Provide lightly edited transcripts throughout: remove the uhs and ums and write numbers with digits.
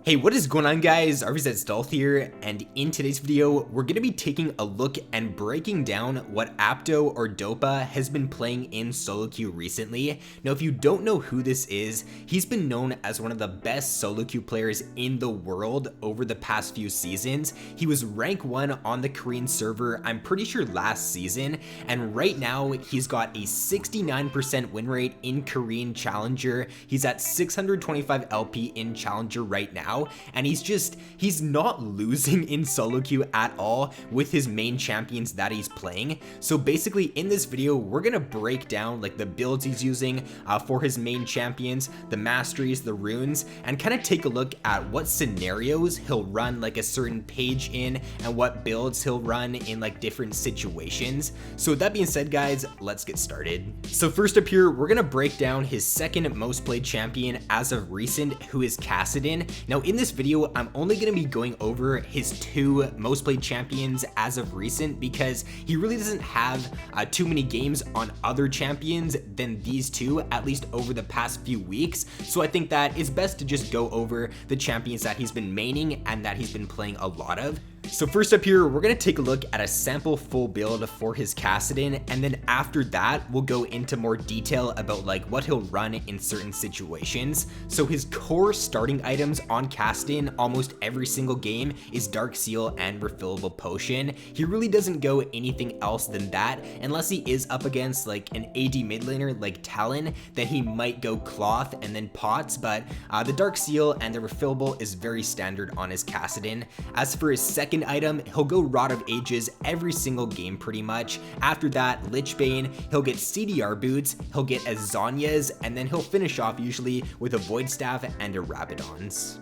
Hey, what is going on guys? RvzStealth here, and in today's video, we're going to be taking a look and breaking down what Apdo or Dopa has been playing in solo queue recently. Now, if you don't know who this is, he's been known as one of the best solo queue players in the world over the past few seasons. He was rank 1 on the Korean server, I'm pretty sure last season, and right now he's got a 69% win rate in Korean Challenger. He's at 625 LP in Challenger right now. And he's not losing in solo queue at all with his main champions that he's playing. So basically in this video, we're gonna break down like the builds he's using for his main champions, the masteries, the runes, and kind of take a look at what scenarios he'll run like a certain page in and what builds he'll run in like different situations. So with that being said guys, let's get started. So first up here, we're gonna break down his second most played champion as of recent, who is Kassadin. Now in this video, I'm only going to be going over his 2 most played champions as of recent because he really doesn't have too many games on other champions than these 2, at least over the past few weeks. So I think that it's best to just go over the champions that he's been maining and that he's been playing a lot of. So first up here, we're going to take a look at a sample full build for his Kassadin, and then after that, we'll go into more detail about like what he'll run in certain situations. So his core starting items on Kassadin almost every single game is Dark Seal and Refillable Potion. He really doesn't go anything else than that, unless he is up against like an AD mid laner like Talon, then he might go Cloth and then Pots, but the Dark Seal and the Refillable is very standard on his Kassadin. As for his second item, he'll go Rod of Ages every single game pretty much. After that, Lichbane, he'll get CDR boots, he'll get Azanias, and then he'll finish off usually with a Void Staff and a Rabadons.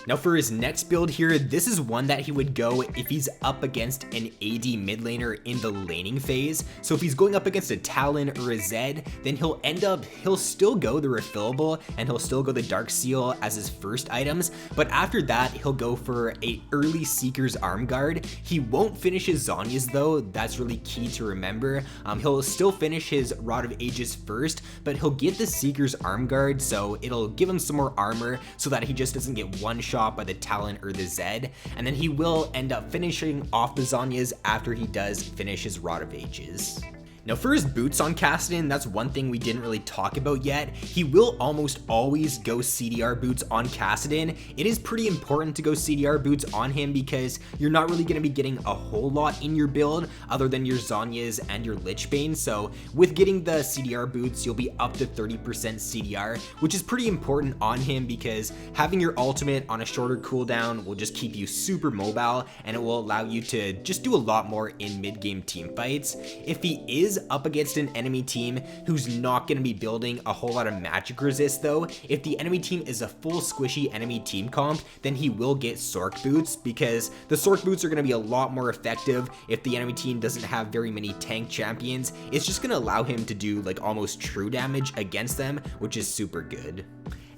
Now for his next build here, this is one that he would go if he's up against an AD mid laner in the laning phase. So if he's going up against a Talon or a Zed, then he'll still go the Refillable and he'll still go the Dark Seal as his first items. But after that, he'll go for a early Seeker's Arm Guard. He won't finish his Zanyas though, that's really key to remember. He'll still finish his Rod of Ages first, but he'll get the Seeker's Arm Guard, so it'll give him some more armor so that he just doesn't get one shot by the Talon or the Zed, and then he will end up finishing off the Zanyas after he does finish his Rod of Ages. Now for his boots on Kassadin, that's one thing we didn't really talk about yet. He will almost always go CDR boots on Kassadin. It is pretty important to go CDR boots on him because you're not really going to be getting a whole lot in your build other than your Zanyas and your Lichbane. So with getting the CDR boots, you'll be up to 30% CDR, which is pretty important on him because having your ultimate on a shorter cooldown will just keep you super mobile and it will allow you to just do a lot more in mid-game team fights. If he is up against an enemy team who's not going to be building a whole lot of magic resist though, if the enemy team is a full squishy enemy team comp, then he will get Sork boots because the Sork boots are going to be a lot more effective if the enemy team doesn't have very many tank champions. It's just going to allow him to do like almost true damage against them, which is super good.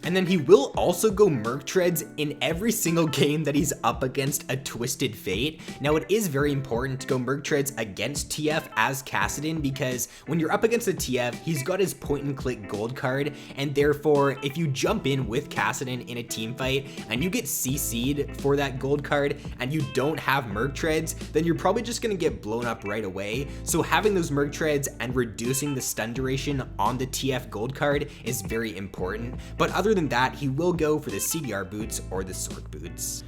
And then he will also go Merc Treads in every single game that he's up against a Twisted Fate. Now it is very important to go Merc Treads against TF as Kassadin because when you're up against a TF, he's got his point and click gold card, and therefore if you jump in with Kassadin in a team fight and you get CC'd for that gold card and you don't have Merc Treads, then you're probably just going to get blown up right away. So having those Merc Treads and reducing the stun duration on the TF gold card is very important. But other than that, he will go for the CDR boots or the Sork boots.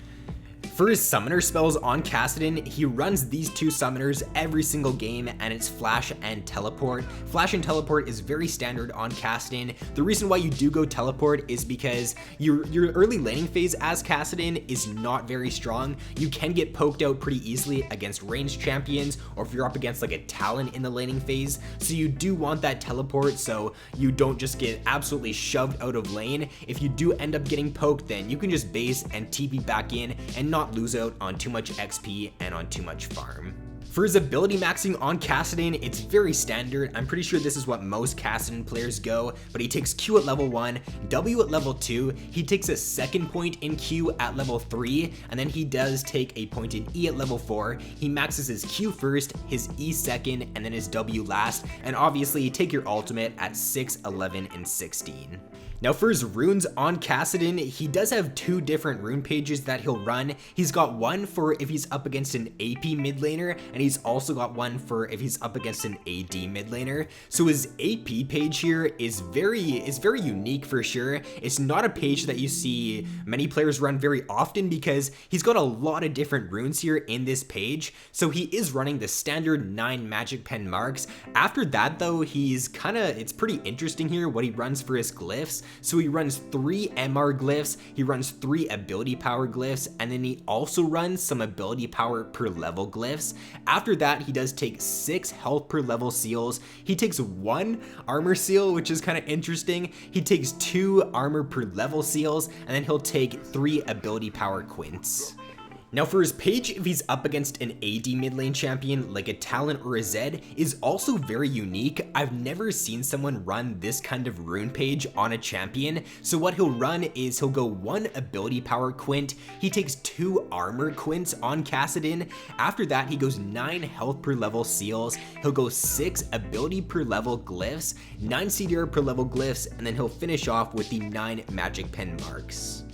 For his summoner spells on Kassadin, he runs these 2 summoners every single game, and it's Flash and Teleport. Flash and Teleport is very standard on Kassadin. The reason why you do go Teleport is because your early laning phase as Kassadin is not very strong. You can get poked out pretty easily against ranged champions, or if you're up against like a Talon in the laning phase. So you do want that Teleport so you don't just get absolutely shoved out of lane. If you do end up getting poked, then you can just base and TP back in and not lose out on too much XP and on too much farm. For his ability maxing on Kassadin, it's very standard. I'm pretty sure this is what most Kassadin players go, but he takes Q at level 1, W at level 2, he takes a second point in Q at level 3, and then he does take a point in E at level 4. He maxes his Q first, his E second, and then his W last, and obviously take your ultimate at 6, 11, and 16. Now for his runes on Kassadin, he does have two different rune pages that he'll run. He's got one for if he's up against an AP mid laner, and he's also got one for if he's up against an AD mid laner. So his AP page here is very unique for sure. It's not a page that you see many players run very often because he's got a lot of different runes here in this page. So he is running the standard 9 magic pen marks. After that though, it's pretty interesting here what he runs for his glyphs. So he runs 3 MR glyphs, he runs 3 ability power glyphs, and then he also runs some ability power per level glyphs. After that, he does take 6 health per level seals, he takes 1 armor seal, which is kind of interesting, he takes 2 armor per level seals, and then he'll take 3 ability power quints. Now for his page, if he's up against an AD mid lane champion like a Talon or a Zed, is also very unique. I've never seen someone run this kind of rune page on a champion. So what he'll run is he'll go 1 ability power quint, he takes 2 armor quints on Kassadin, after that he goes 9 health per level seals, he'll go 6 ability per level glyphs, 9 CDR per level glyphs, and then he'll finish off with the 9 magic pen marks.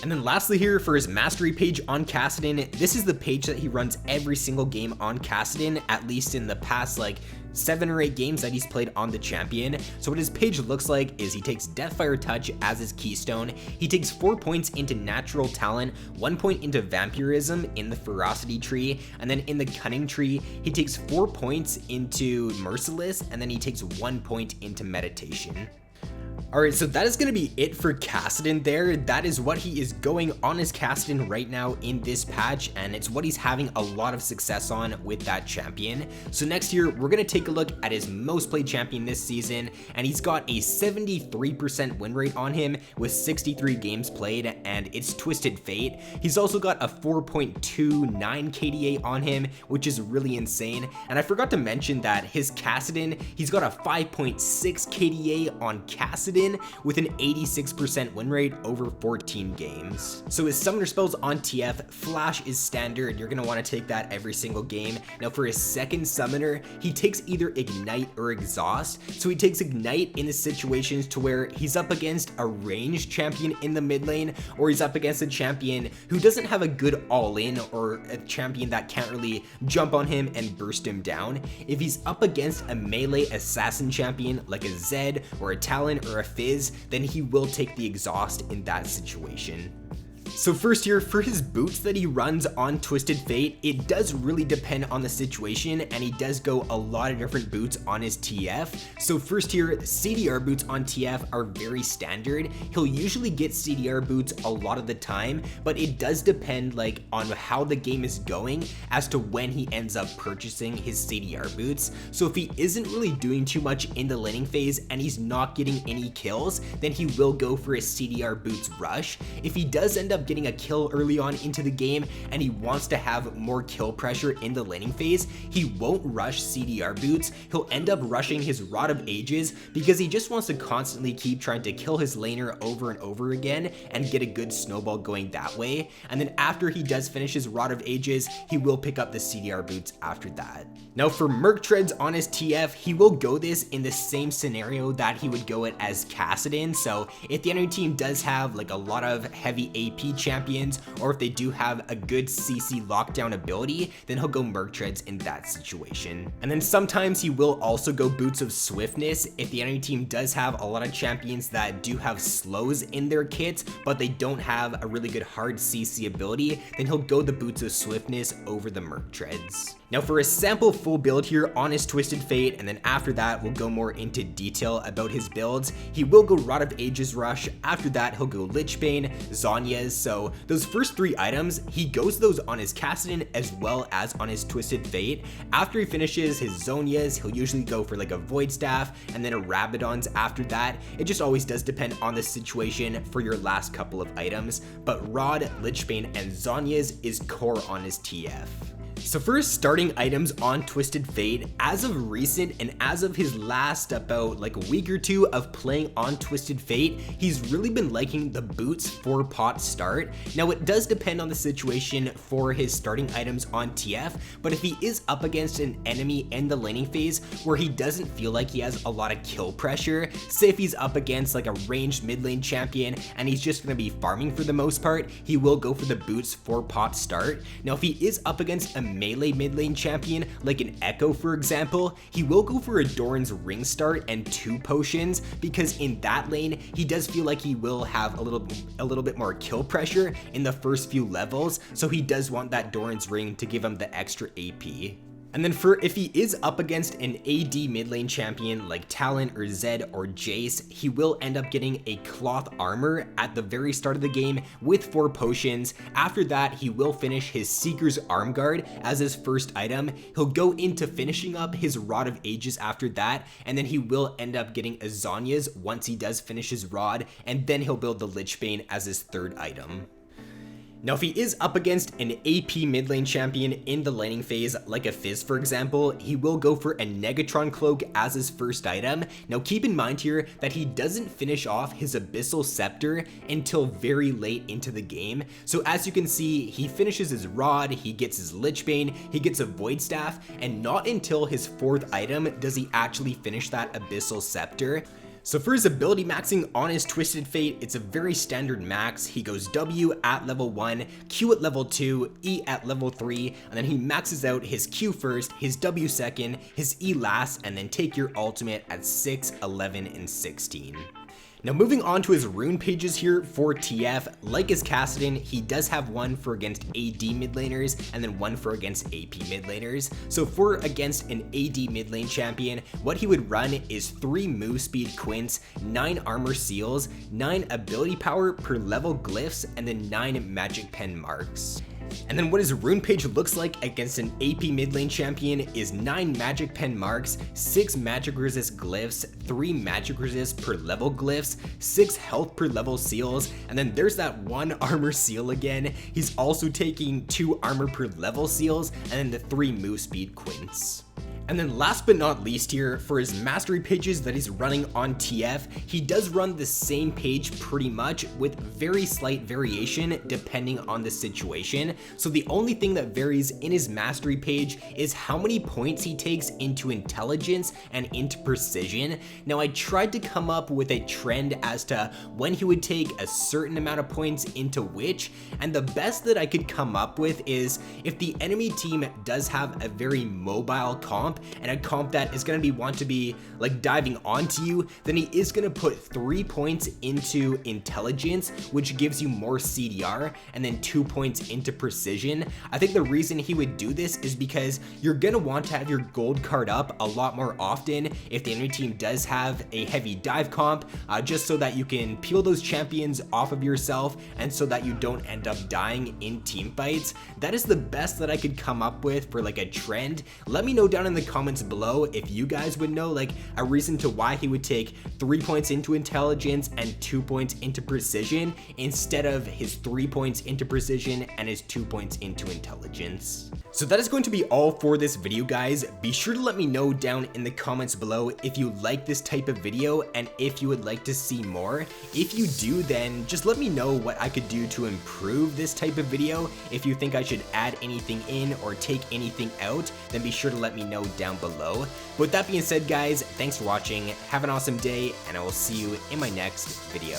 And then lastly here for his mastery page on Kassadin, this is the page that he runs every single game on Kassadin, at least in the past like 7 or 8 games that he's played on the champion. So what his page looks like is he takes Deathfire Touch as his keystone, he takes 4 points into Natural Talent, 1 point into Vampirism in the Ferocity tree, and then in the Cunning tree, he takes 4 points into Merciless, and then he takes 1 point into Meditation. Alright, so that is going to be it for Kassadin there. That is what he is going on his Kassadin right now in this patch, and it's what he's having a lot of success on with that champion. So next year, we're going to take a look at his most played champion this season, and he's got a 73% win rate on him with 63 games played, and it's Twisted Fate. He's also got a 4.29 KDA on him, which is really insane. And I forgot to mention that his Kassadin, he's got a 5.6 KDA on Kassadin with an 86% win rate over 14 games. So his summoner spells on TF, Flash is standard, you're going to want to take that every single game. Now for his second summoner, he takes either Ignite or Exhaust. So he takes Ignite in the situations to where he's up against a ranged champion in the mid lane, or he's up against a champion who doesn't have a good all-in, or a champion that can't really jump on him and burst him down. If he's up against a melee assassin champion like a Zed or a Talon or a Fizz, then he will take the Exhaust in that situation. So first here, for his boots that he runs on Twisted Fate, it does really depend on the situation, and he does go a lot of different boots on his TF. So first here, CDR boots on TF are very standard. He'll usually get CDR boots a lot of the time, but it does depend like on how the game is going as to when he ends up purchasing his CDR boots. So if he isn't really doing too much in the laning phase and he's not getting any kills, then he will go for a CDR boots rush. If he does end up getting a kill early on into the game and he wants to have more kill pressure in the laning phase, he won't rush CDR boots. He'll end up rushing his Rod of Ages because he just wants to constantly keep trying to kill his laner over and over again and get a good snowball going that way. And then after he does finish his Rod of Ages, he will pick up the CDR boots after that. Now for Merc Treads on his TF, he will go this in the same scenario that he would go it as Kassadin. So if the enemy team does have like a lot of heavy AP champions, or if they do have a good CC lockdown ability, then he'll go Merc Treads in that situation. And then sometimes he will also go Boots of Swiftness if the enemy team does have a lot of champions that do have slows in their kits, but they don't have a really good hard CC ability, then he'll go the Boots of Swiftness over the Merc Treads. Now for a sample full build here on his Twisted Fate, and then after that we'll go more into detail about his builds. He will go Rod of Ages Rush, after that he'll go Lichbane, Zhonya's. So those first 3 items, he goes those on his Kassadin as well as on his Twisted Fate. After he finishes his Zhonya's, he'll usually go for like a Void Staff and then a Rabadon's after that. It just always does depend on the situation for your last couple of items, but Rod, Lichbane, and Zhonya's is core on his TF. So first, starting items on Twisted Fate, as of recent and as of his last about like a week or two of playing on Twisted Fate, he's really been liking the boots 4-pot start. Now it does depend on the situation for his starting items on TF, but if he is up against an enemy in the laning phase where he doesn't feel like he has a lot of kill pressure, say if he's up against like a ranged mid lane champion and he's just going to be farming for the most part, he will go for the boots 4-pot start. Now if he is up against a melee mid lane champion like an Echo for example, he will go for a Doran's ring start and 2 potions, because in that lane he does feel like he will have a little bit more kill pressure in the first few levels, so he does want that Doran's ring to give him the extra AP. And then for if he is up against an AD mid lane champion like Talon or Zed or Jace, he will end up getting a cloth armor at the very start of the game with 4 potions. After that, he will finish his Seeker's Arm Guard as his first item. He'll go into finishing up his Rod of Ages after that, and then he will end up getting a Zonya's once he does finish his Rod, and then he'll build the Lich Bane as his 3rd item. Now if he is up against an AP mid lane champion in the laning phase like a Fizz for example, he will go for a Negatron Cloak as his first item. Now keep in mind here that he doesn't finish off his Abyssal Scepter until very late into the game. So as you can see, he finishes his Rod, he gets his Lich Bane, he gets a Void Staff, and not until his 4th item does he actually finish that Abyssal Scepter. So for his ability maxing on his Twisted Fate, it's a very standard max. He goes W at level 1, Q at level 2, E at level 3, and then he maxes out his Q first, his W second, his E last, and then take your ultimate at 6, 11, and 16. Now moving on to his rune pages here for TF, like his Kassadin, he does have one for against AD mid laners and then one for against AP mid laners. So for against an AD mid lane champion, what he would run is 3 move speed quints, 9 armor seals, 9 ability power per level glyphs, and then 9 magic pen marks. And then what his rune page looks like against an AP mid lane champion is 9 magic pen marks, 6 magic resist glyphs, 3 magic resist per level glyphs, 6 health per level seals, and then there's that 1 armor seal again. He's also taking 2 armor per level seals, and then the 3 move speed quints. And then last but not least here, for his mastery pages that he's running on TF, he does run the same page pretty much with very slight variation depending on the situation. So the only thing that varies in his mastery page is how many points he takes into intelligence and into precision. Now I tried to come up with a trend as to when he would take a certain amount of points into which, and the best that I could come up with is if the enemy team does have a very mobile comp, and a comp that is going to want to be like diving onto you, then he is going to put 3 points into intelligence, which gives you more CDR, and then 2 points into precision. I think the reason he would do this is because you're going to want to have your gold card up a lot more often if the enemy team does have a heavy dive comp, just so that you can peel those champions off of yourself and so that you don't end up dying in team fights. That is the best that I could come up with for like a trend. Let me know down in the comments below if you guys would know like a reason to why he would take 3 points into intelligence and 2 points into precision instead of his 3 points into precision and his 2 points into intelligence. So that is going to be all for this video, guys. Be sure to let me know down in the comments below if you like this type of video and if you would like to see more. If you do, then just let me know what I could do to improve this type of video. If you think I should add anything in or take anything out, then be sure to let me know down below. But with that being said, guys, thanks for watching, have an awesome day, and I will see you in my next video.